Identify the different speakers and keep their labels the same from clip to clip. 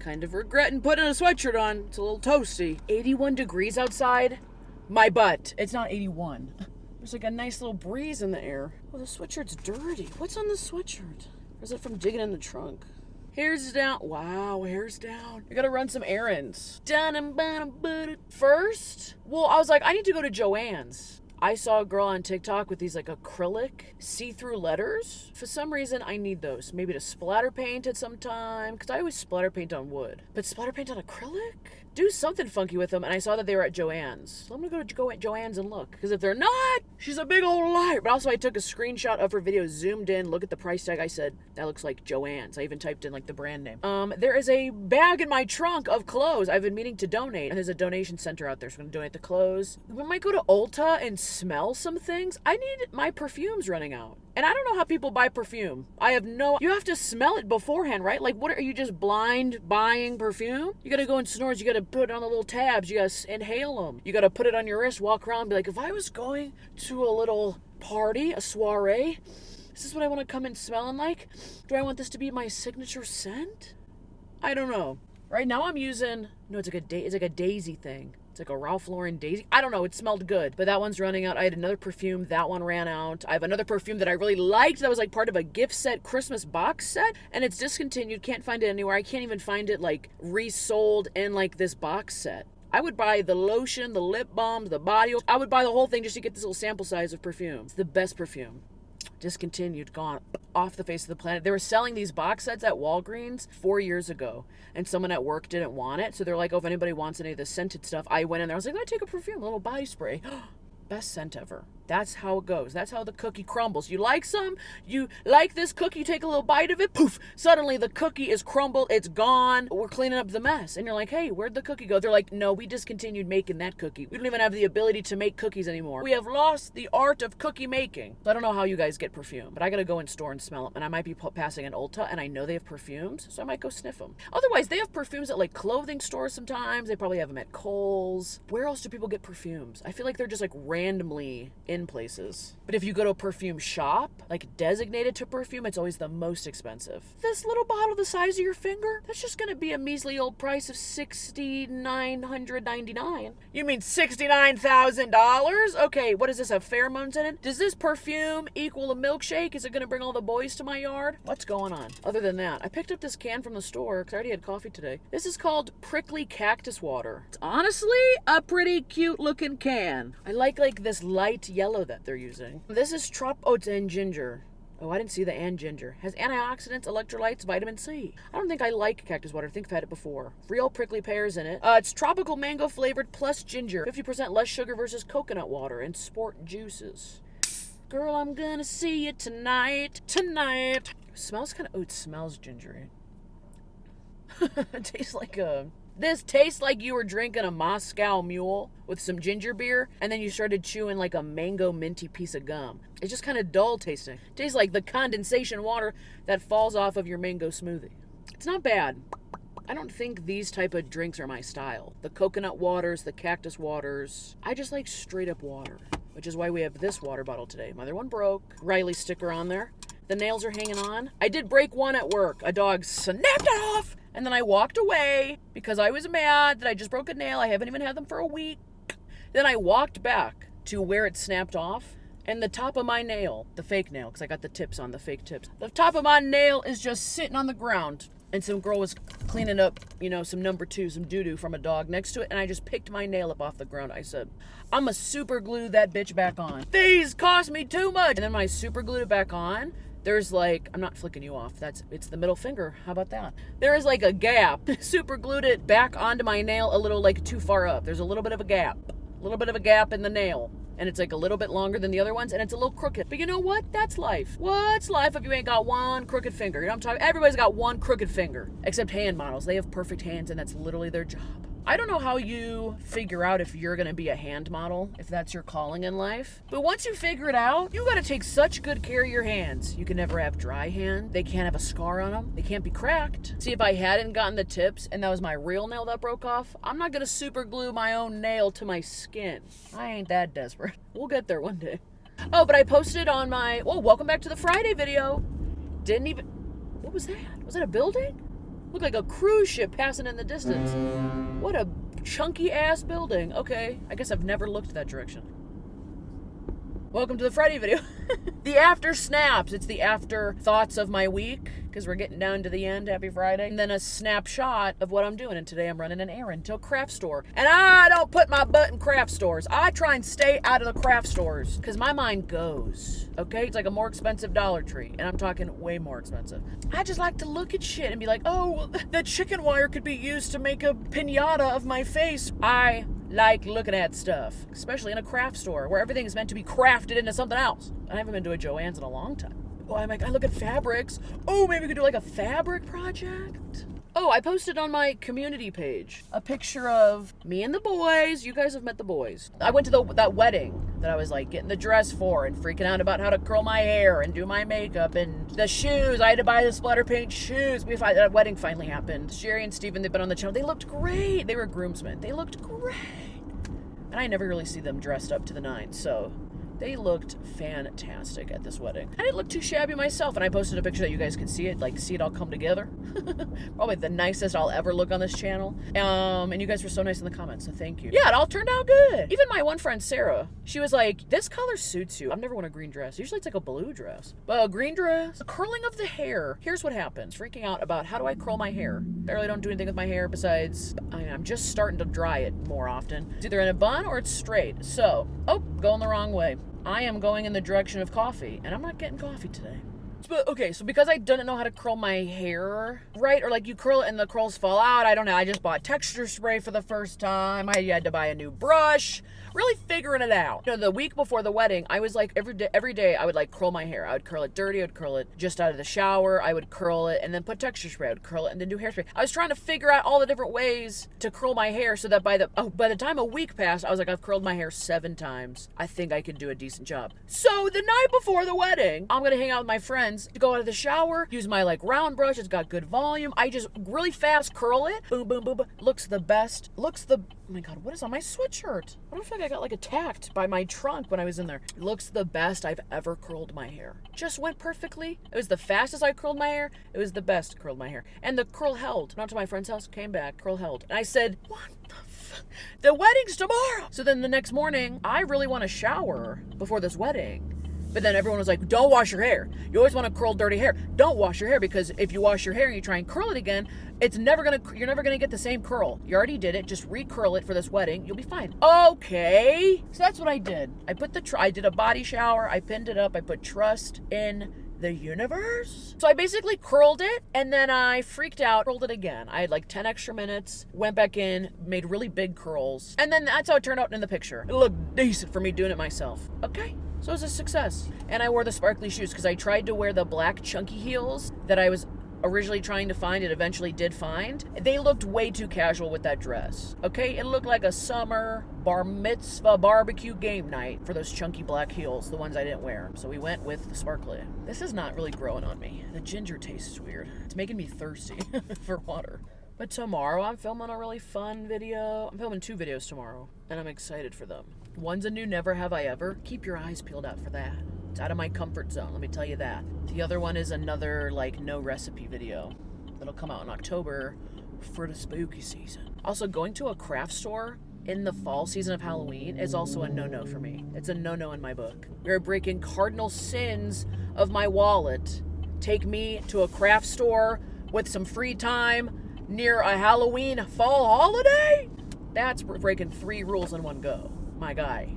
Speaker 1: Kind of regretting putting a sweatshirt on. It's a little toasty. 81 degrees outside. My butt. It's not 81. There's like a nice little breeze in the air. Oh, the sweatshirt's dirty. What's on the sweatshirt? Or is it from digging in the trunk? Hair's down. Wow, hair's down. I gotta run some errands. First, well, I was like, I need to go to Joann's. I saw a girl on TikTok with these like acrylic see-through letters. For some reason, I need those. Maybe to splatter paint at some time, because I always splatter paint on wood. But splatter paint on acrylic? Do something funky with them, and I saw that they were at Joann's. So I'm gonna go to Joann's and look, because if they're not, she's a big old liar. But also, I took a screenshot of her video, zoomed in, look at the price tag. I said, that looks like Joann's. I even typed in like the brand name. There is a bag in my trunk of clothes I've been meaning to donate, and there's a donation center out there, so I'm gonna donate the clothes. We might go to Ulta and smell some things. I need my perfumes running out. And I don't know how people buy perfume. You have to smell it beforehand, right? Like, what are you just blind buying perfume? You gotta go in stores, you gotta put it on the little tabs, you gotta inhale them. You gotta put it on your wrist, walk around, be like, if I was going to a little party, a soiree, is this what I want to come in smelling like? Do I want this to be my signature scent? I don't know. Right now I'm using, no, it's like a daisy thing. It's like a Ralph Lauren daisy. I don't know. It smelled good, but that one's running out. I had another perfume. That one ran out. I have another perfume that I really liked. That was like part of a gift set, Christmas box set, and it's discontinued. Can't find it anywhere. I can't even find it like resold in like this box set. I would buy the lotion, the lip balm, the body oil. I would buy the whole thing just to get this little sample size of perfume. It's the best perfume. Discontinued, gone off the face of the planet. They were selling these box sets at Walgreens 4 years ago, and someone at work didn't want it, so they're like, oh, if anybody wants any of the scented stuff. I went in there, I was like, I'm gonna take a perfume, a little body spray. Best scent ever. That's how it goes. That's how the cookie crumbles. You like some? You like this cookie? You take a little bite of it, poof, suddenly the cookie is crumbled, it's gone, we're cleaning up the mess. And you're like, hey, where'd the cookie go? They're like, no, we discontinued making that cookie. We don't even have the ability to make cookies anymore. We have lost the art of cookie making. So I don't know how you guys get perfume, but I gotta go in store and smell them. And I might be passing an Ulta, and I know they have perfumes, so I might go sniff them. Otherwise, they have perfumes at like clothing stores sometimes. They probably have them at Kohl's. Where else do people get perfumes? I feel like they're just like randomly in places. But if you go to a perfume shop, like designated to perfume, it's always the most expensive. This little bottle the size of your finger, that's just gonna be a measly old price of $6,999. You mean $69,000? Okay, what is this, have pheromones in it? Does this perfume equal a milkshake? Is it gonna bring all the boys to my yard? What's going on? Other than that, I picked up this can from the store, because I already had coffee today. This is called Prickly Cactus Water. It's honestly a pretty cute looking can. I like this light yellow that they're using. This is it's and ginger. Oh, I didn't see the and ginger. Has antioxidants, electrolytes, vitamin C. I don't think I like cactus water. I think I've had it before. Real prickly pears in it. It's tropical mango flavored plus ginger. 50% less sugar versus coconut water and sport juices. Girl, I'm gonna see you tonight. Tonight. It smells kind of, it smells gingery. It tastes like this tastes like you were drinking a Moscow Mule with some ginger beer, and then you started chewing like a mango minty piece of gum. It's just kind of dull tasting. It tastes like the condensation water that falls off of your mango smoothie. It's not bad. I don't think these type of drinks are my style. The coconut waters, the cactus waters. I just like straight up water, which is why we have this water bottle today. My other one broke. Riley sticker on there. The nails are hanging on. I did break one at work. A dog snapped it off. And then I walked away because I was mad that I just broke a nail. I haven't even had them for a week. Then I walked back to where it snapped off. And the top of my nail, the fake nail, because I got the tips on, the fake tips. The top of my nail is just sitting on the ground. And some girl was cleaning up, some number 2, some doo-doo from a dog next to it. And I just picked my nail up off the ground. I said, I'm going to super glue that bitch back on. These cost me too much. And then when I super glued it back on, there's like, I'm not flicking you off. It's the middle finger. How about that? There is like a gap. Super glued it back onto my nail a little like too far up. There's a little bit of a gap. A little bit of a gap in the nail. And it's like a little bit longer than the other ones. And it's a little crooked. But you know what? That's life. What's life if you ain't got one crooked finger? You know what I'm talking? Everybody's got one crooked finger. Except hand models. They have perfect hands and that's literally their job. I don't know how you figure out if you're going to be a hand model, if that's your calling in life. But once you figure it out, you got to take such good care of your hands. You can never have dry hand. They can't have a scar on them. They can't be cracked. See, if I hadn't gotten the tips and that was my real nail that broke off, I'm not going to super glue my own nail to my skin. I ain't that desperate. We'll get there one day. Oh, but I posted on my, welcome back to the Friday video. What was that? Was that a building? Look like a cruise ship passing in the distance. What a chunky ass building. Okay, I guess I've never looked that direction. Welcome to the Friday video. The after snaps. It's the after thoughts of my week, because we're getting down to the end. Happy Friday. And then a snapshot of what I'm doing. And today I'm running an errand to a craft store. And I don't put my butt in craft stores. I try and stay out of the craft stores, because my mind goes. Okay? It's like a more expensive Dollar Tree. And I'm talking way more expensive. I just like to look at shit and be like, oh, well, that chicken wire could be used to make a piñata of my face. I like looking at stuff, especially in a craft store where everything is meant to be crafted into something else. I haven't been to a Joann's in a long time. Oh, I'm like, I look at fabrics. Oh, maybe we could do like a fabric project. Oh, I posted on my community page a picture of me and the boys. You guys have met the boys. I went to that wedding that I was like getting the dress for and freaking out about how to curl my hair and do my makeup and the shoes. I had to buy the splatter paint shoes. That wedding finally happened. Sherry and Steven, they've been on the channel. They looked great. They were groomsmen. They looked great. And I never really see them dressed up to the nines, so they looked fantastic at this wedding. I didn't look too shabby myself, and I posted a picture that you guys could see it, like see it all come together. Probably the nicest I'll ever look on this channel. And you guys were so nice in the comments, so thank you. Yeah, it all turned out good. Even my one friend, Sarah, she was like, this color suits you. I've never worn a green dress. Usually it's like a blue dress. But a green dress, the curling of the hair. Here's what happens. Freaking out about how do I curl my hair. I really don't do anything with my hair besides, I'm just starting to dry it more often. It's either in a bun or it's straight. So, oh, going the wrong way. I am going in the direction of coffee, and I'm not getting coffee today. But okay, so because I didn't know how to curl my hair right, or like you curl it and the curls fall out, I don't know. I just bought texture spray for the first time. I had to buy a new brush. Really figuring it out. You know, the week before the wedding, I was like, every day I would like curl my hair. I would curl it dirty. I would curl it just out of the shower. I would curl it and then put texture spray. I would curl it and then do hairspray. I was trying to figure out all the different ways to curl my hair so that by the time a week passed, I was like, I've curled my hair 7 times. I think I could do a decent job. So the night before the wedding, I'm gonna hang out with my friends, go out of the shower, use my like round brush. It's got good volume. I just really fast curl it. Boom, boom, boom, boom. Looks the best. Oh my God, what is on my sweatshirt? What if I got like attacked by my trunk when I was in there? It looks the best I've ever curled my hair. Just went perfectly. It was the fastest I curled my hair. It was the best curled my hair. And the curl held. Went to my friend's house, came back, curl held. And I said, what the wedding's tomorrow. So then the next morning, I really want to shower before this wedding. But then everyone was like, don't wash your hair. You always want to curl dirty hair. Don't wash your hair, because if you wash your hair and you try and curl it again, you're never gonna get the same curl. You already did it. Just re-curl it for this wedding. You'll be fine. Okay. So that's what I did. I did a body shower. I pinned it up. I put trust in the universe. So I basically curled it, and then I freaked out, curled it again. I had like 10 extra minutes, went back in, made really big curls. And then that's how it turned out in the picture. It looked decent for me doing it myself. Okay. So it was a success. And I wore the sparkly shoes because I tried to wear the black chunky heels that I was originally trying to find and eventually did find. They looked way too casual with that dress. Okay, it looked like a summer bar mitzvah barbecue game night for those chunky black heels, the ones I didn't wear. So we went with the sparkly. This is not really growing on me. The ginger taste is weird. It's making me thirsty for water. But tomorrow I'm filming a really fun video. I'm filming 2 videos tomorrow, and I'm excited for them. One's a new Never Have I Ever. Keep your eyes peeled out for that. It's out of my comfort zone, let me tell you that. The other one is another like no recipe video that'll come out in October for the spooky season. Also, going to a craft store in the fall season of Halloween is also a no-no for me. It's a no-no in my book. We're breaking cardinal sins of my wallet. Take me to a craft store with some free time near a Halloween fall holiday? That's breaking 3 rules in one go. My guy,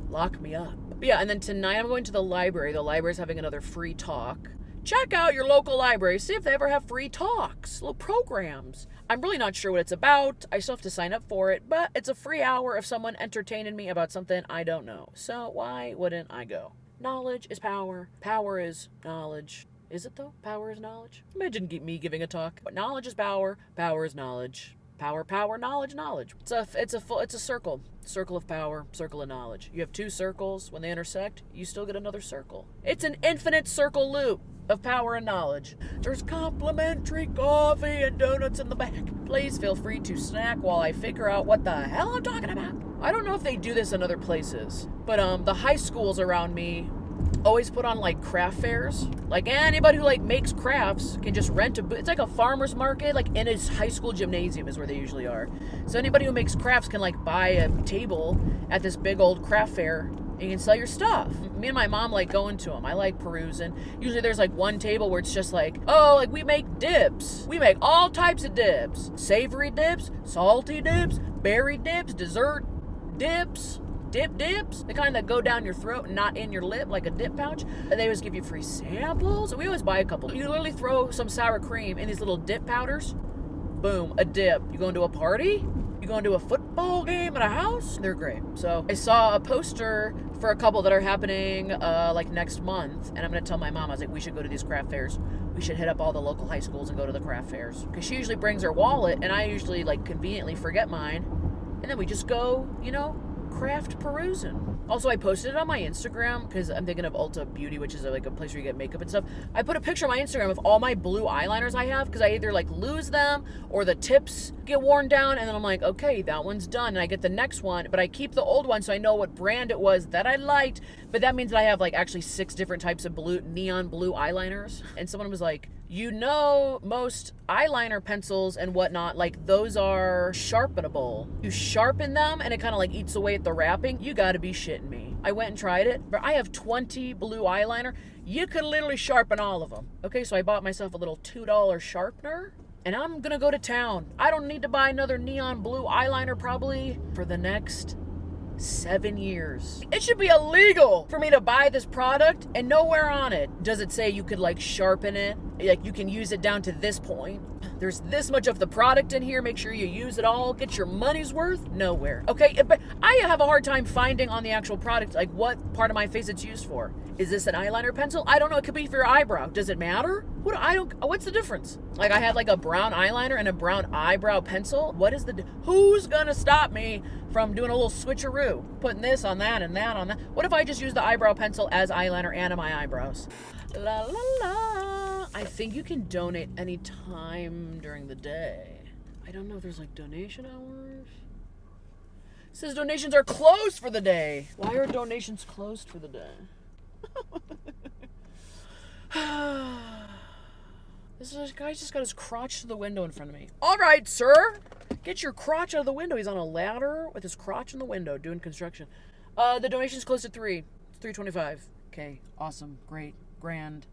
Speaker 1: lock me up. But yeah, and then tonight I'm going to the library. The library's having another free talk. Check out your local library. See if they ever have free talks, little programs. I'm really not sure what it's about. I still have to sign up for it, but it's a free hour of someone entertaining me about something I don't know. So why wouldn't I go? Knowledge is power. Power is knowledge. Is it though? Power is knowledge? Imagine me giving a talk. But knowledge is power. Power is knowledge. Power, power, knowledge, knowledge. It's a circle. Circle of power, circle of knowledge. You have 2 circles. When they intersect, you still get another circle. It's an infinite circle loop of power and knowledge. There's complimentary coffee and donuts in the back. Please feel free to snack while I figure out what the hell I'm talking about. I don't know if they do this in other places, but the high schools around me always put on like craft fairs. Like anybody who like makes crafts can just rent a booth. It's like a farmer's market, like in his high school gymnasium is where they usually are. So anybody who makes crafts can like buy a table at this big old craft fair and you can sell your stuff. Me and my mom like going to them. I like perusing. Usually there's like one table where it's just like, oh, like we make dips. We make all types of dips. Savory dips, salty dips, berry dips, dessert dips. Dips, the kind that go down your throat and not in your lip like a dip pouch. And they always give you free samples. We always buy a couple. You literally throw some sour cream in these little dip powders. Boom, a dip. You going to a party? You going to a football game at a house? They're great. So I saw a poster for a couple that are happening like next month. And I'm going to tell my mom, I was like, we should go to these craft fairs. We should hit up all the local high schools and go to the craft fairs. Because she usually brings her wallet and I usually like conveniently forget mine. And then we just go, you know, craft perusing. Also, I posted it on my Instagram because I'm thinking of Ulta Beauty, which is like a place where you get makeup and stuff. I put a picture on my Instagram of all my blue eyeliners I have because I either like lose them or the tips get worn down and then I'm like, okay, that one's done. And I get the next one, but I keep the old one so I know what brand it was that I liked. But that means that I have like actually 6 different types of neon blue eyeliners. And someone was like, you know, most eyeliner pencils and whatnot, like those are sharpenable. You sharpen them and it kind of like eats away at the wrapping. You gotta be shitting me. I went and tried it, but I have 20 blue eyeliner. You could literally sharpen all of them. Okay, so I bought myself a little $2 sharpener and I'm gonna go to town. I don't need to buy another neon blue eyeliner probably for the next 7 years. It should be illegal for me to buy this product and nowhere on it does it say you could like sharpen it. Like you can use it down to this point. There's this much of the product in here. Make sure you use it all. Get your money's worth. Nowhere. Okay, but I have a hard time finding on the actual product like what part of my face it's used for. Is this an eyeliner pencil? I don't know. It could be for your eyebrow. Does it matter? What's the difference? Like I had like a brown eyeliner and a brown eyebrow pencil. What is who's gonna stop me from doing a little switcheroo? Putting this on that and that on that. What if I just use the eyebrow pencil as eyeliner and my eyebrows? La la la. I think you can donate any time during the day. I don't know if there's like donation hours. It says donations are closed for the day. Why are donations closed for the day? This guy just got his crotch to the window in front of me. All right, sir. Get your crotch out of the window. He's on a ladder with his crotch in the window doing construction. The donation's closed at 3. It's 3:25. Okay, awesome, great, grand.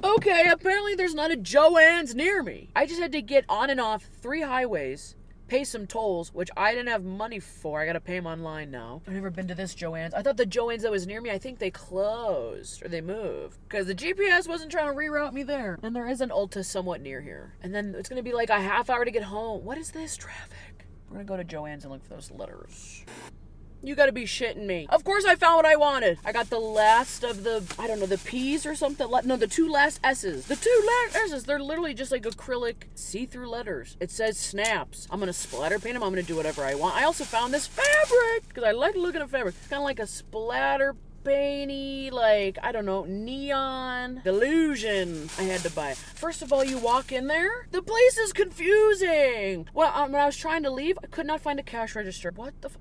Speaker 1: Okay, apparently there's not a Joann's near me. I just had to get on and off 3 highways, pay some tolls, which I didn't have money for. I gotta pay them online now. I've never been to this Joann's. I thought the Joann's that was near me, I think they closed or they moved because the GPS wasn't trying to reroute me there. And there is an Ulta somewhat near here. And then it's gonna be like a half hour to get home. What is this traffic? We're gonna go to Joann's and look for those letters. You gotta be shitting me. Of course I found what I wanted. I got the last of the, I don't know, the P's or something. No, the 2 last S's. The 2 last S's. They're literally just like acrylic see-through letters. It says snaps. I'm gonna splatter paint them. I'm gonna do whatever I want. I also found this fabric because I like looking at fabric. It's kind of like a splatter painty, like, I don't know, neon delusion I had to buy. First of all, you walk in there, the place is confusing. Well, when I was trying to leave, I could not find a cash register.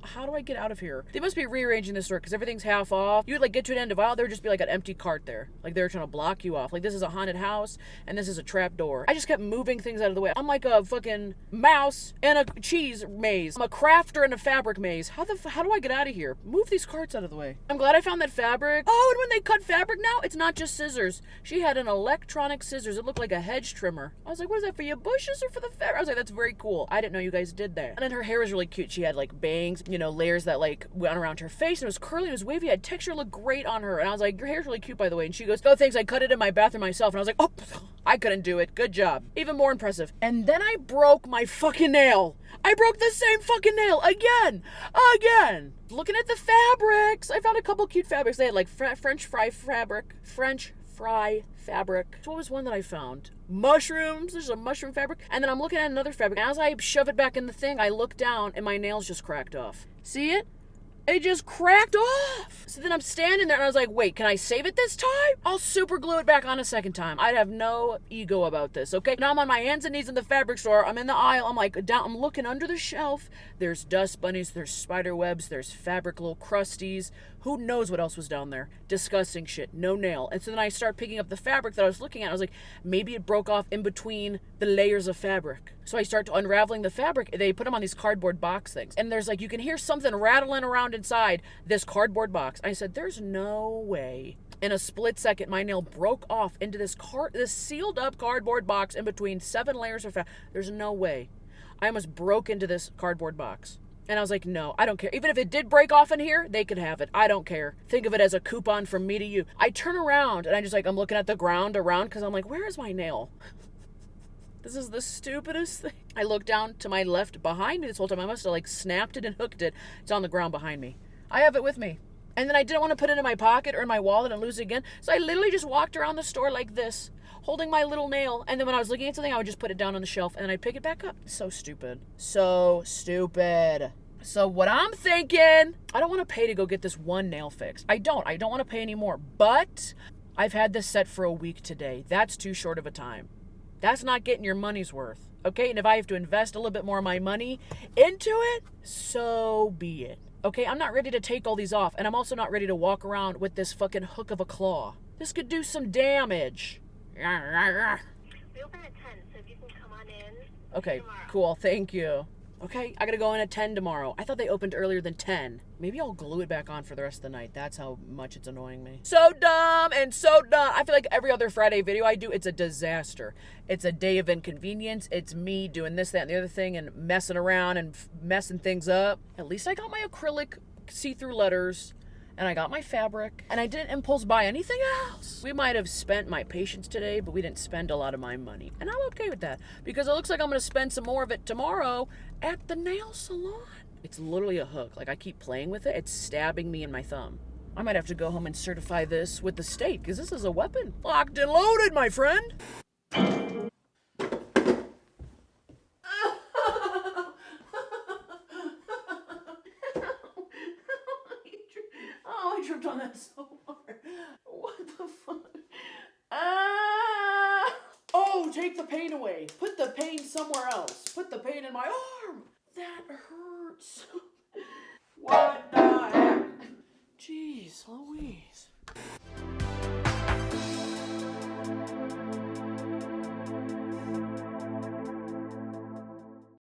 Speaker 1: How do I get out of here? They must be rearranging this store because everything's half off. You'd like get to an end of aisle, there'd just be like an empty cart there. Like they were trying to block you off. Like this is a haunted house and this is a trap door. I just kept moving things out of the way. I'm like a fucking mouse in a cheese maze. I'm a crafter in a fabric maze. How do I get out of here? Move these carts out of the way. I'm glad I found that fabric. Oh, and when they cut fabric now, it's not just scissors. She had an electronic scissors. It looked like a hedge trimmer. I was like, what is that, for your bushes or for the fabric? I was like, that's very cool. I didn't know you guys did that. And then her hair was really cute. She had like bangs, you know, layers that like went around her face, and it was curly, it was wavy, it had texture, looked great on her. And I was like, your hair's really cute, by the way. And she goes, oh, thanks, I cut it in my bathroom myself. And I was like, oh, I couldn't do it. Good job. Even more impressive. And then I broke my fucking nail. I broke the same fucking nail again. Looking at the fabrics, I found a couple cute fabrics. They had like French fry fabric. So what was one that I found? Mushrooms. There's a mushroom fabric. And then I'm looking at another fabric. And as I shove it back in the thing, I look down and my nails just cracked off. See it? It just cracked off. So then I'm standing there and I was like, wait, can I save it this time? I'll super glue it back on a second time. I'd have no ego about this, okay? Now I'm on my hands and knees in the fabric store. I'm in the aisle. I'm like, I'm looking under the shelf. There's dust bunnies. There's spider webs. There's fabric little crusties. Who knows what else was down there? Disgusting shit. No nail. And so then I start picking up the fabric that I was looking at. I was like, maybe it broke off in between the layers of fabric. So I start unraveling the fabric. They put them on these cardboard box things. And there's like, you can hear something rattling around inside this cardboard box. I said, there's no way. In a split second, my nail broke off into this sealed up cardboard box in between 7 layers of fabric. There's no way. I almost broke into this cardboard box. And I was like, no, I don't care. Even if it did break off in here, they could have it. I don't care. Think of it as a coupon from me to you. I turn around and I'm looking at the ground around because I'm like, where is my nail? This is the stupidest thing. I look down to my left behind me this whole time. I must have like snapped it and hooked it. It's on the ground behind me. I have it with me. And then I didn't want to put it in my pocket or in my wallet and lose it again. So I literally just walked around the store like this, holding my little nail. And then when I was looking at something, I would just put it down on the shelf and then I'd pick it back up. So stupid. So stupid. So what I'm thinking, I don't want to pay to go get this one nail fixed. I don't want to pay anymore. But I've had this set for a week today. That's too short of a time. That's not getting your money's worth. Okay? And if I have to invest a little bit more of my money into it, so be it. Okay, I'm not ready to take all these off, and I'm also not ready to walk around with this fucking hook of a claw. This could do some damage.
Speaker 2: We open at 10, so if you can come on in.
Speaker 1: Okay, cool, thank you. Okay, I gotta go in at 10 tomorrow. I thought they opened earlier than 10. Maybe I'll glue it back on for the rest of the night. That's how much it's annoying me. So dumb and so dumb. I feel like every other Friday video I do, it's a disaster. It's a day of inconvenience. It's me doing this, that, and the other thing and messing around and messing things up. At least I got my acrylic see-through letters. And I got my fabric, and I didn't impulse buy anything else. We might have spent my patience today, but we didn't spend a lot of my money. And I'm okay with that, because it looks like I'm gonna spend some more of it tomorrow at the nail salon. It's literally a hook. Like, I keep playing with it. It's stabbing me in my thumb. I might have to go home and certify this with the state, because this is a weapon. Locked and loaded, my friend. Oh, I tripped on that so hard. What the fuck? Oh, take the pain away. Put the pain somewhere else. Put the pain in my arm. That hurts. What the heck? Jeez Louise.